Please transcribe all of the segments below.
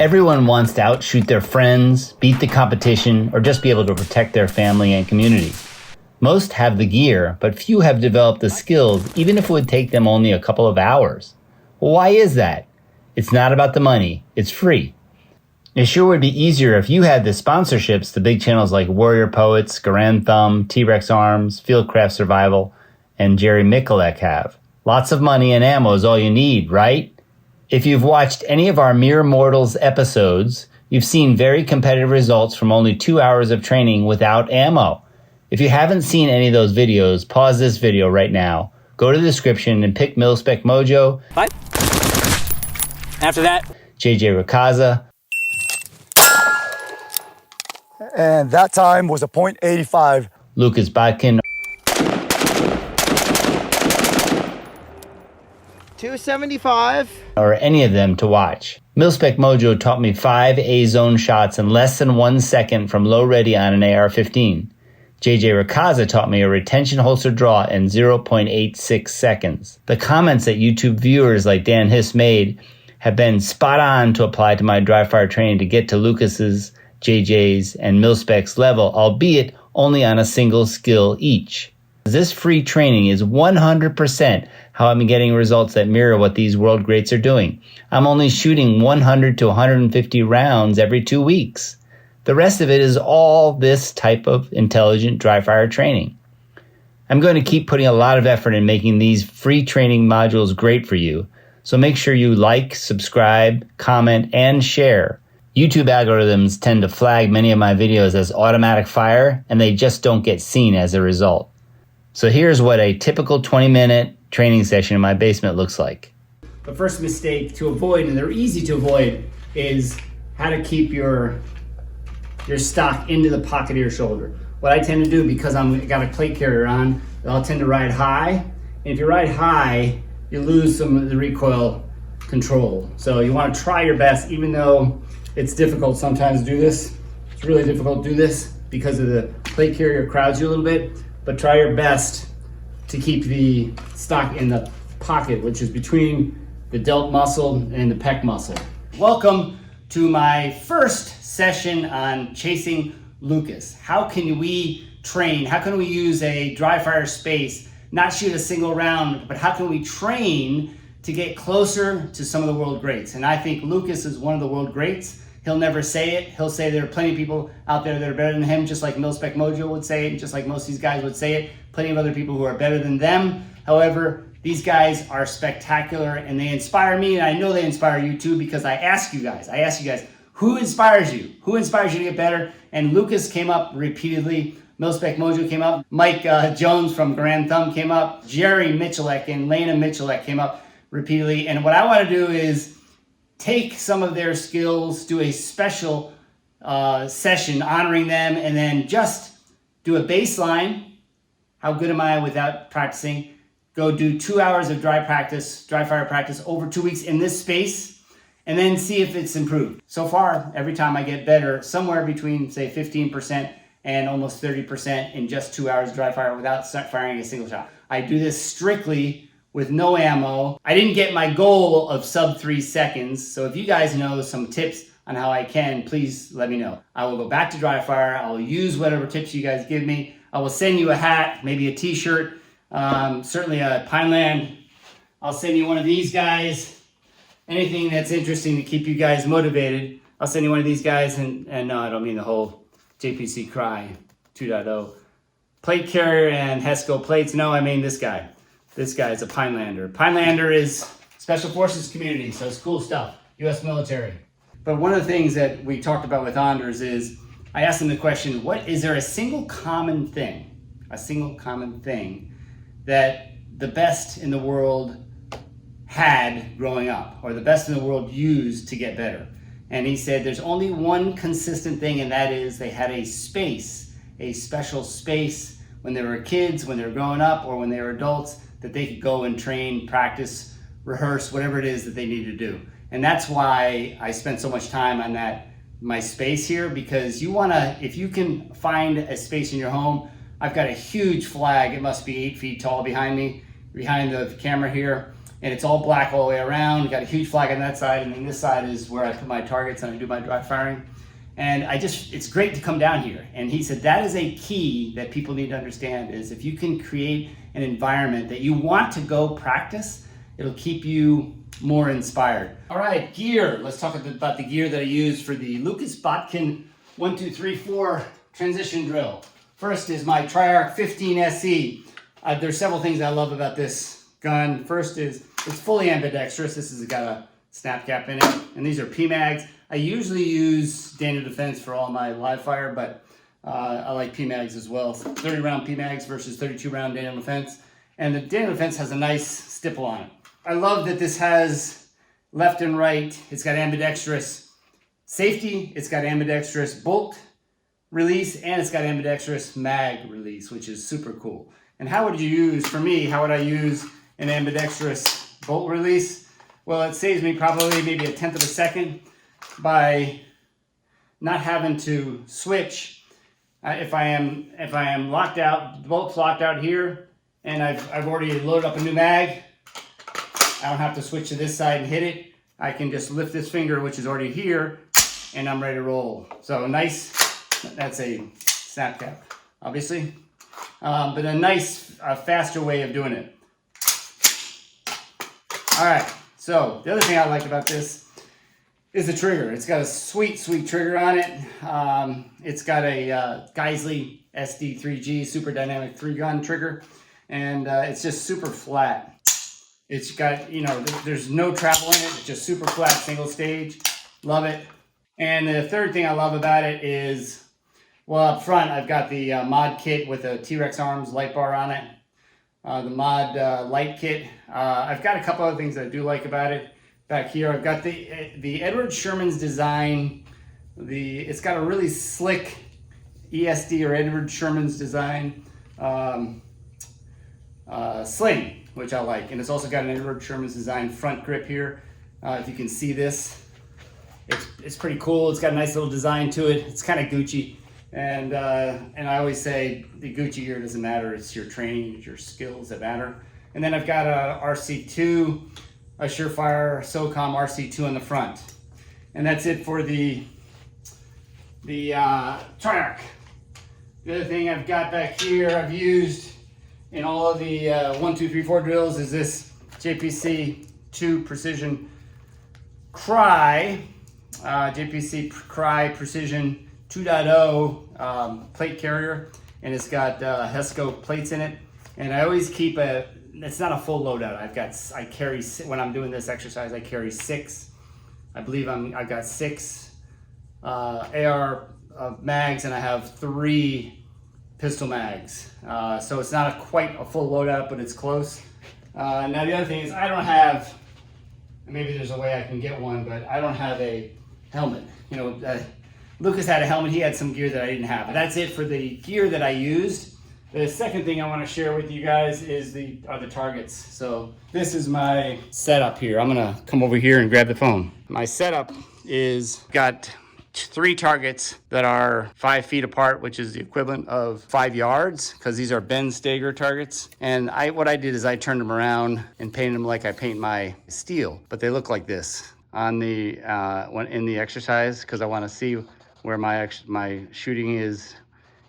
Everyone wants to outshoot their friends, beat the competition, or just be able to protect their family and community. Most have the gear, but few have developed the skills, even if it would take them only a couple of hours. Well, why is that? It's not about the money. It's free. It sure would be easier if you had the sponsorships the big channels like Warrior Poets, Garand Thumb, T.Rex Arms, Fieldcraft Survival, and Jerry Mikulek have. Lots of money and ammo is all you need, right? If you've watched any of our Mere Mortals episodes, you've seen very competitive results from only 2 hours of training without ammo. If you haven't seen any of those videos, pause this video right now, go to the description and pick Mil-Spec Mojo. Right. After that, JJ Rakaza. And that time was a .85. Lucas Botkin. 275. Or any of them to watch. Mil-Spec Mojo taught me 5 A-zone shots in less than 1 second from low ready on an AR-15. JJ Rakaza taught me a retention holster draw in 0.86 seconds. The comments that YouTube viewers like Dan Hiss made have been spot on to apply to my dry fire training to get to Lucas's, JJ's, and Mil-Spec's level, albeit only on a single skill each. This free training is 100% how I'm getting results that mirror what these world greats are doing. I'm only shooting 100 to 150 rounds every 2 weeks. The rest of it is all this type of intelligent dry fire training. I'm going to keep putting a lot of effort in making these free training modules great for you, so make sure you like, subscribe, comment, and share. YouTube algorithms tend to flag many of my videos as automatic fire, and they just don't get seen as a result. So here's what a typical 20-minute training session in my basement looks like. The first mistake to avoid, and they're easy to avoid, is how to keep your stock into the pocket of your shoulder. What I tend to do, because I've got a plate carrier on, I'll tend to ride high. And if you ride high, you lose some of the recoil control. So you want to try your best, even though it's difficult sometimes to do this. It's really difficult to do this because of the plate carrier crowds you a little bit, but try your best to keep the stock in the pocket, which is between the delt muscle and the pec muscle. Welcome to my first session on chasing Lucas. How can we train? How can we use a dry fire space, not shoot a single round, but how can we train to get closer to some of the world greats? And I think Lucas is one of the world greats. He'll never say it. He'll say there are plenty of people out there that are better than him, just like Mil-Spec Mojo would say it, and just like most of these guys would say it. Plenty of other people who are better than them. However, these guys are spectacular and they inspire me, and I know they inspire you too, because I ask you guys, who inspires you? Who inspires you to get better? And Lucas came up repeatedly. Mil-Spec Mojo came up. Mike Jones from Garand Thumb came up. Jerry Mikulek and Lena Mikulek came up repeatedly. And what I want to do is take some of their skills, do a special session honoring them, and then just do a baseline. How good am I without practicing? Go do 2 hours of dry fire practice over 2 weeks in this space, and then see if it's improved. So far, every time I get better, somewhere between, say, 15% and almost 30% in just 2 hours dry fire without firing a single shot. I do this strictly with no ammo. I didn't get my goal of sub 3 seconds, so if you guys know some tips on how I can, please let me know. I will go back to dry fire. I will use whatever tips you guys give me. I will send you a hat, maybe a t-shirt, certainly a Pineland. I'll send you one of these guys. Anything that's interesting to keep you guys motivated. I'll send you one of these guys, and no, I don't mean the whole JPC Cry 2.0. Plate carrier and HESCO plates. No, I mean this guy. This guy is a Pinelander. Pinelander is Special Forces community, so it's cool stuff. U.S. military. But one of the things that we talked about with Anders is, I asked him the question, is there a single common thing that the best in the world had growing up, or the best in the world used to get better? And he said there's only one consistent thing, and that is they had a space, a special space when they were kids, when they were growing up, or when they were adults, that they could go and train, practice, rehearse, whatever it is that they needed to do. And that's why I spent so much time on my space here, because if you can find a space in your home. I've got a huge flag, it must be 8 feet tall behind me, behind the camera here. and it's all black all the way around. Got a huge flag on that side, and then this side is where I put my targets and I do my dry firing. And it's great to come down here. And he said that is a key that people need to understand, is if you can create an environment that you want to go practice, it'll keep you more inspired. All right, gear. Let's talk about the gear that I use for the Lucas Botkin 1, 2, 3, 4 transition drill. First is my Triarch 15 SE. There's several things I love about this gun. First is it's fully ambidextrous. This has got a snap cap in it, and these are PMags. I usually use Daniel Defense for all my live fire, but I like PMags as well. 30 round PMags versus 32 round Daniel Defense. And the Daniel Defense has a nice stipple on it. I love that this has left and right. It's got ambidextrous safety. It's got ambidextrous bolt release, and it's got ambidextrous mag release, which is super cool. And how would you use, for me, how would I use an ambidextrous bolt release? Well, it saves me probably maybe 1/10 of a second by not having to switch. If I am locked out, the bolt's locked out here, and I've already loaded up a new mag, I don't have to switch to this side and hit it. I can just lift this finger, which is already here, and I'm ready to roll. So nice, that's a snap cap, obviously, but a nice, faster way of doing it. All right, so the other thing I like about this is the trigger. It's got a sweet, sweet trigger on it. It's got a Geisley SD3G Super Dynamic 3-gun trigger, and it's just super flat. It's got, there's no travel in it. It's just super flat, single stage. Love it. And the third thing I love about it is, well, up front, I've got the mod kit with a T.Rex arms light bar on it. The mod light kit. I've got a couple other things that I do like about it. Back here, I've got the Edward Sherman's design. It's got a really slick ESD or Edward Sherman's design sling, which I like. And it's also got an Edward Sherman's design front grip here. If you can see this, it's pretty cool. It's got a nice little design to it. It's kind of Gucci. And I always say the Gucci gear doesn't matter. It's your training, it's your skills that matter. And then I've got a RC2, a Surefire SOCOM RC2 on the front. And that's it for the Triarch. The other thing I've got back here, I've used in all of the 1, 2, 3, 4 drills, is this JPC 2 Precision Cry, JPC Cry Precision 2.0 plate carrier, and it's got Hesco plates in it. And I always keep it's not a full loadout. I carry, when I'm doing this exercise, I carry 6. I believe I've got 6 AR mags, and I have 3 pistol mags. So it's not quite a full loadout, but it's close. Now the other thing is I don't have, maybe there's a way I can get one, but I don't have a helmet. Lucas had a helmet. He had some gear that I didn't have. But that's it for the gear that I used. The second thing I want to share with you guys is the targets. So this is my setup here. I'm gonna come over here and grab the phone. My setup is got 3 targets that are 5 feet apart, which is the equivalent of 5 yards, because these are Ben Steger targets. And what I did is I turned them around and painted them like I paint my steel, but they look like this on the in the exercise, because I want to see where my shooting is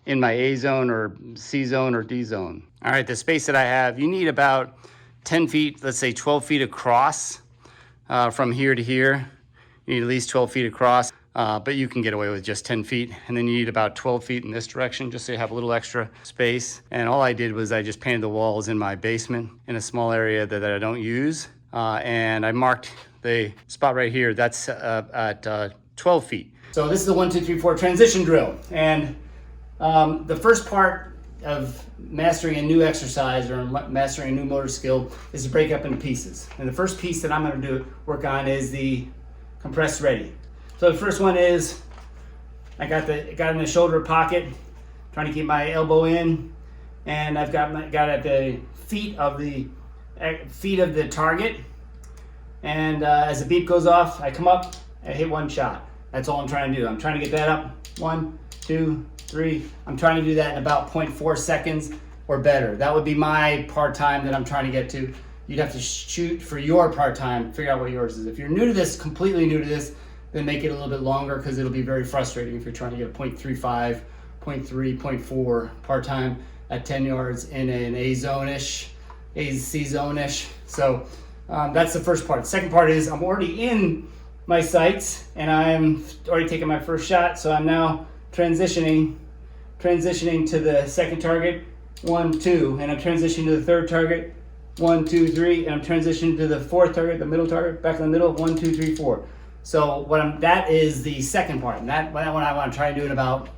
in my A zone or C zone or D zone. All right, the space that I have, you need about 10 feet, let's say 12 feet across from here to here. You need at least 12 feet across, but you can get away with just 10 feet. And then you need about 12 feet in this direction, just so you have a little extra space. And all I did was I just painted the walls in my basement in a small area that I don't use. And I marked the spot right here. That's at 12 feet. So this is the 1, 2, 3, 4 transition drill. And the first part of mastering a new exercise or mastering a new motor skill is to break up into pieces. And the first piece that I'm going to work on is the compressed ready. So the first one is I got in the shoulder pocket, trying to keep my elbow in, and I've got at the feet of the target. And as the beep goes off, I come up, I hit 1 shot. That's all I'm trying to do. I'm trying to get that up. 1, 2, 3. I'm trying to do that in about 0.4 seconds or better. That would be my part time that I'm trying to get to. you'd have to shoot for your part-time, figure out what yours is. If you're new to this, completely new to this, then make it a little bit longer because it'll be very frustrating if you're trying to get a 0.35, 0.3, 0.4 part-time at 10 yards in an A zone-ish, AC zone-ish. So that's the first part. The second part is I'm already in my sights and I'm already taking my first shot. So I'm now transitioning to the second target, 1, 2, and I'm transitioning to the third target, 1, 2, 3, and I'm transitioning to the fourth target, the middle target, back in the middle, 1, 2, 3, 4. So that is the second part, and that one I want to try and do in about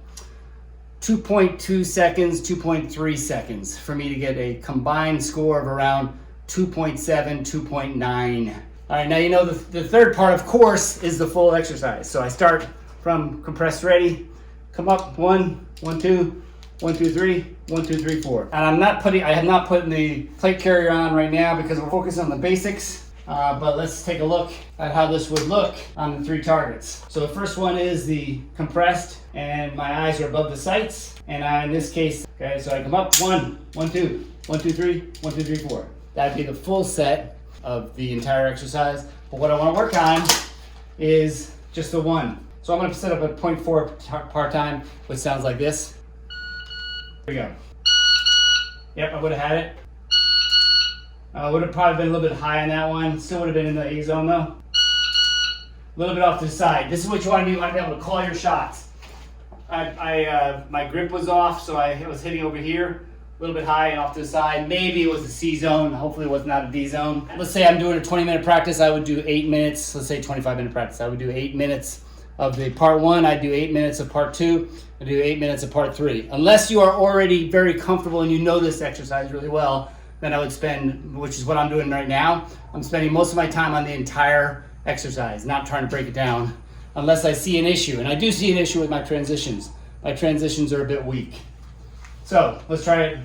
2.2 seconds, 2.3 seconds for me to get a combined score of around 2.7, 2.9. All right, now you know the third part, of course, is the full exercise. So I start from compressed ready, come up 1, 1, 2, 1, 2, 3, 1, 2, 3, 4. And I have not put the plate carrier on right now because we're focusing on the basics. But let's take a look at how this would look on the 3 targets. So the first one is the compressed, and my eyes are above the sights. And in this case, okay, so I come up 1, 1, 2, 1, 2, 3, 1, 2, 3, 4. That'd be the full set of the entire exercise. But what I want to work on is just the 1. So I'm going to set up a 0.4 part-time, which sounds like this. Here we go. Yep, I would have had it. Would have probably been a little bit high on that one. Still would have been in the A zone though. A little bit off to the side. This is what you want to do. You want to be able to call your shots. My grip was off, so I was hitting over here, a little bit high and off to the side. Maybe it was a C zone. Hopefully it was not a D zone. Let's say I'm doing a 20-minute practice. I would do 8 minutes. Let's say 25-minute practice. I would do 8 minutes of the part 1. I'd do 8 minutes of part 2. I'd do 8 minutes of part 3. Unless you are already very comfortable and you know this exercise really well, then I would spend, which is what I'm doing right now, I'm spending most of my time on the entire exercise, not trying to break it down, unless I see an issue. And I do see an issue with my transitions. My transitions are a bit weak. So let's try it.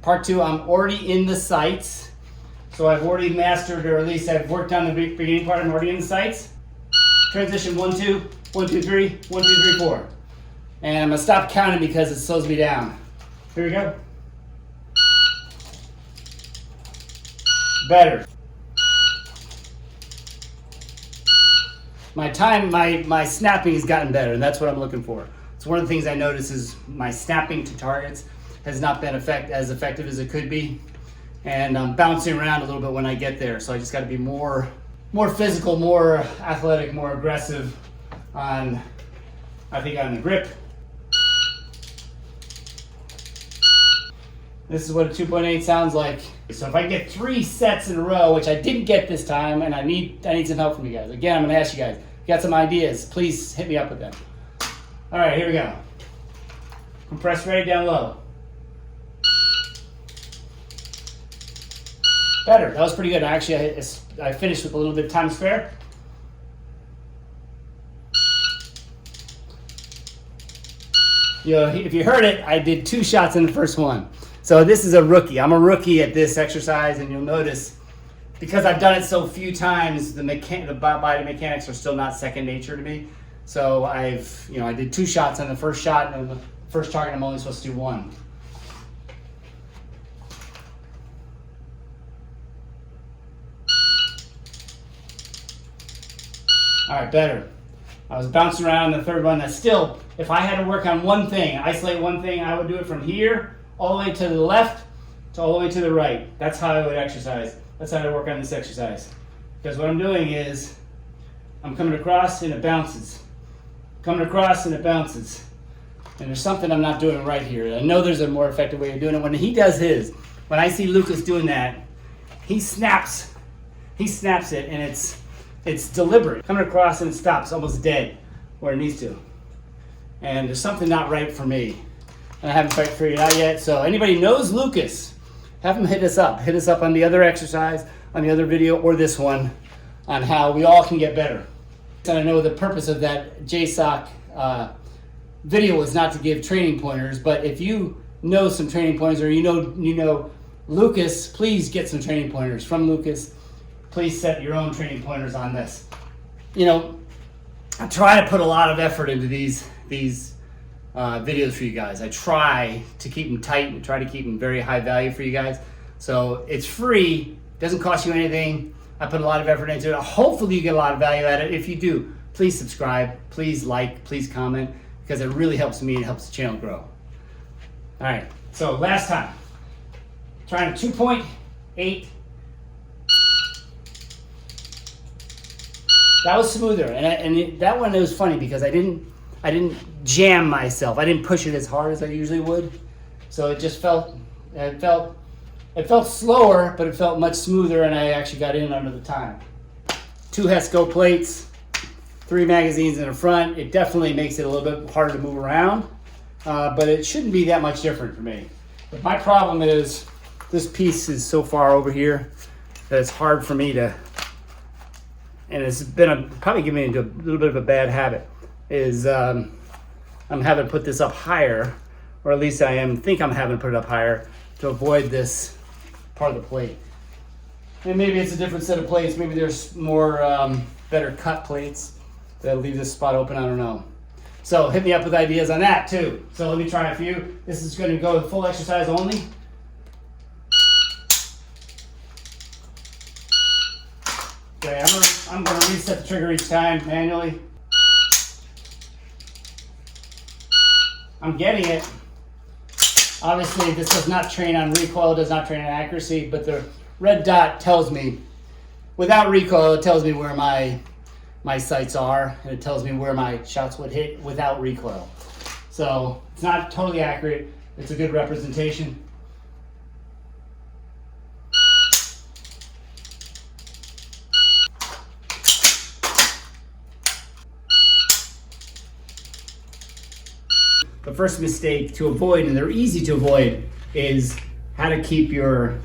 Part 2, I'm already in the sights. So I've already mastered, or at least I've worked on the beginning part, I'm already in the sights. Transition 1, 2, 1, 2, 3, 1, 2, 3, 4. And I'm gonna stop counting because it slows me down. Here we go. Better. My snapping has gotten better, and that's what I'm looking for. It's one of the things I notice is my snapping to targets has not been as effective as it could be, and I'm bouncing around a little bit when I get there. So I just got to be more physical, more athletic, more aggressive on the grip. This is what a 2.8 sounds like. So if I get 3 sets in a row, which I didn't get this time, and I need some help from you guys. Again, I'm gonna ask you guys, if you got some ideas, please hit me up with them. All right, here we go. Compress ready, down low. Better, that was pretty good. Actually, I finished with a little bit of time spare. You know, if you heard it, I did 2 shots in the first one. So this is a rookie. I'm a rookie at this exercise, and you'll notice because I've done it so few times, the body mechanics are still not second nature to me. So I did 2 shots on the first shot, and the first target I'm only supposed to do 1. All right, better. I was bouncing around the third one. That's still, if I had to work on one thing, isolate one thing, I would do it from here all the way to the left to all the way to the right. That's how I would exercise. That's how I work on this exercise. Because what I'm doing is I'm coming across and it bounces. Coming across and it bounces. And there's something I'm not doing right here. I know there's a more effective way of doing it. When he does his, when I see Lucas doing that, he snaps it, and it's deliberate. Coming across and it stops almost dead where it needs to. And there's something not right for me. And I haven't quite figured it out yet. So anybody knows Lucas, have him hit us up. Hit us up on the other exercise, on the other video, or this one, on how we all can get better. And I know the purpose of that JSOC video was not to give training pointers, but if you know some training pointers, or you know Lucas, please get some training pointers from Lucas. Please set your own training pointers on this. You know, I try to put a lot of effort into these videos for you guys. I try to keep them tight and try to keep them very high value for you guys. So it's free, doesn't cost you anything. I put a lot of effort into it. Hopefully you get a lot of value out of it. If you do, please subscribe, please like, please comment, because it really helps me and helps the channel grow. All right, so last time, trying a 2.8. That was smoother, that one, it was funny because I didn't jam myself. I didn't push it as hard as I usually would. So it just felt slower, but it felt much smoother, and I actually got in under the time. 2 Hesco plates, 3 magazines in the front. It definitely makes it a little bit harder to move around, but it shouldn't be that much different for me. But my problem is this piece is so far over here that it's hard for me to, and it's been probably getting me into a little bit of a bad habit, is I'm having to put this up higher, or at least I think I'm having to put it up higher to avoid this part of the plate. And maybe it's a different set of plates. Maybe there's more better cut plates that leave this spot open. I don't know. So hit me up with ideas on that too. So let me try a few. This is going to go full exercise only. Okay, I'm going to reset the trigger each time manually. I'm getting it. Obviously, this does not train on recoil, does not train on accuracy, but the red dot tells me, without recoil, it tells me where my sights are, and it tells me where my shots would hit without recoil. So it's not totally accurate. It's a good representation. The first mistake to avoid, and they're easy to avoid, is how to keep your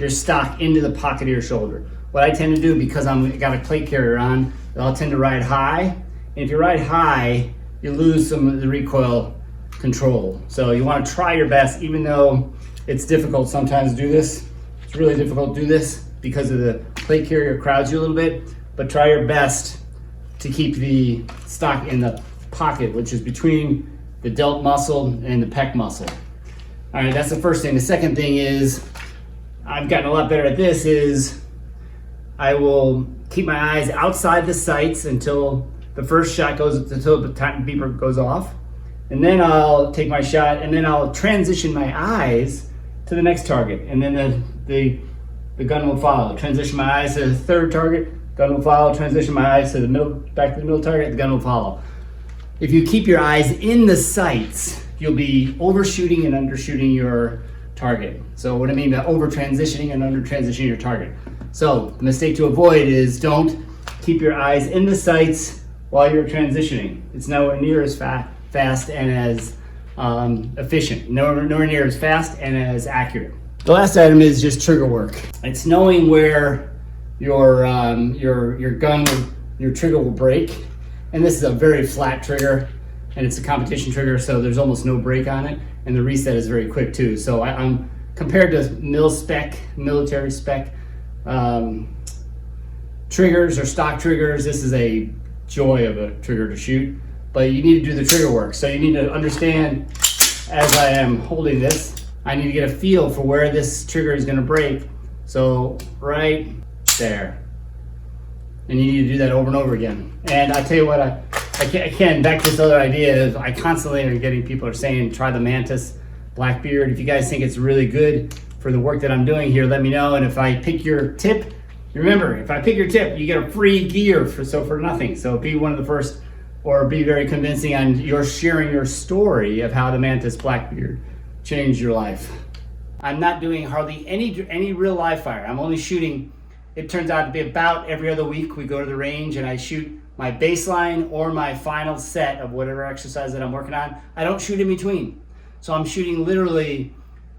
stock into the pocket of your shoulder. What I tend to do, because I've got a plate carrier on, I'll tend to ride high. And if you ride high, you lose some of the recoil control. So you want to try your best, even though it's difficult sometimes to do this. It's really difficult to do this because of the plate carrier crowds you a little bit, but try your best to keep the stock in the pocket, which is between the delt muscle and the pec muscle. All right, that's the first thing. The second thing is, I've gotten a lot better at this, is I will keep my eyes outside the sights until the first shot goes, until the beeper goes off. And then I'll take my shot, and then I'll transition my eyes to the next target. And then the gun will follow. Transition my eyes to the third target, gun will follow. Transition my eyes to the middle, back to the middle target, the gun will follow. If you keep your eyes in the sights, you'll be overshooting and undershooting your target. So what I mean by over transitioning and under transitioning your target. So the mistake to avoid is don't keep your eyes in the sights while you're transitioning. It's nowhere near as fast and as efficient, nowhere near as fast and as accurate. The last item is just trigger work. It's knowing where your gun, your trigger will break. And this is a very flat trigger, and it's a competition trigger, so there's almost no break on it, and the reset is very quick too. So I'm compared to military spec triggers or stock triggers, this is a joy of a trigger to shoot, but you need to do the trigger work. So you need to understand, as I am holding this, I need to get a feel for where this trigger is going to break. So right there. And you need to do that over and over again. And I tell you what, I can back to this other idea is I constantly are getting people are saying, try the Mantis Blackbeard. If you guys think it's really good for the work that I'm doing here, let me know. And if I pick your tip, remember, if I pick your tip, you get a free gear for nothing. So be one of the first, or be very convincing on your sharing your story of how the Mantis Blackbeard changed your life. I'm not doing hardly any real live fire. I'm only shooting. It turns out to be about every other week we go to the range and I shoot my baseline or my final set of whatever exercise that I'm working on. I don't shoot in between. So I'm shooting literally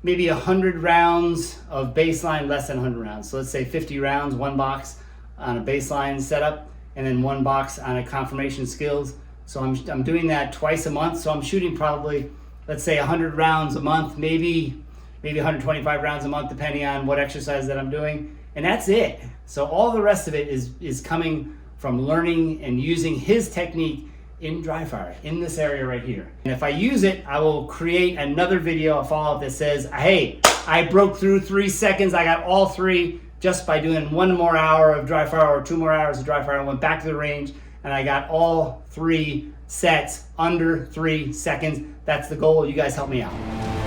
maybe 100 rounds of baseline, less than 100 rounds. So let's say 50 rounds, one box on a baseline setup, and then one box on a confirmation skills. So I'm doing that twice a month. So I'm shooting probably, let's say 100 rounds a month, maybe 125 rounds a month, depending on what exercise that I'm doing. And that's it. So all the rest of it is coming from learning and using his technique in dry fire, in this area right here. And if I use it, I will create another video, a follow-up that says, hey, I broke through 3 seconds. I got all 3 just by doing 1 more hour of dry fire or 2 more hours of dry fire. I went back to the range and I got all 3 sets under 3 seconds. That's the goal. You guys help me out.